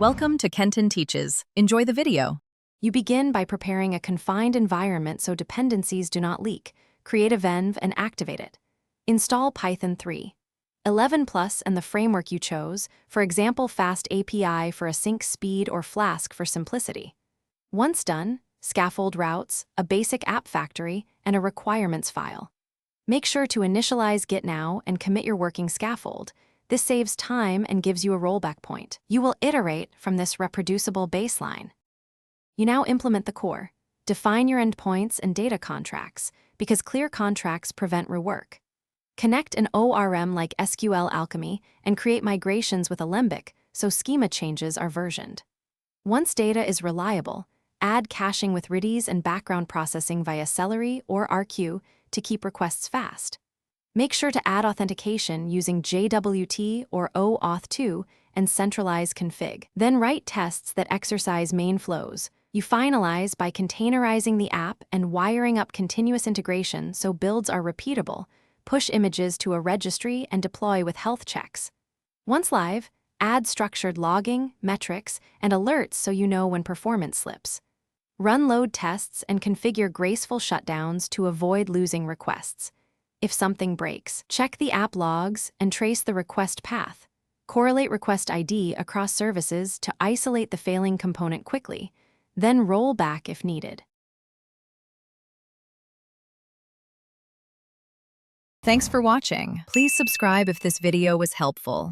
Welcome to Kenton Teaches. Enjoy the video. You begin by preparing a confined environment so dependencies do not leak. Create a venv and activate it. Install Python 3. 11 Plus and the framework you chose, for example Fast API for async speed or Flask for simplicity. Once done, scaffold routes, a basic app factory, and a requirements file. Make sure to initialize Git now and commit your working scaffold. This saves time and gives you a rollback point. You will iterate from this reproducible baseline. You now implement the core. Define your endpoints and data contracts, because clear contracts prevent rework. Connect an ORM like SQL Alchemy and create migrations with Alembic so schema changes are versioned. Once data is reliable, add caching with Redis and background processing via Celery or RQ to keep requests fast. Make sure to add authentication using JWT or OAuth2 and centralize config. Then write tests that exercise main flows. You finalize by containerizing the app and wiring up continuous integration so builds are repeatable. Push images to a registry and deploy with health checks. Once live, add structured logging, metrics, and alerts so you know when performance slips. Run load tests and configure graceful shutdowns to avoid losing requests. If something breaks, check the app logs and trace the request path. Correlate request ID across services to isolate the failing component quickly, then roll back if needed. Thanks for watching. Please subscribe if this video was helpful.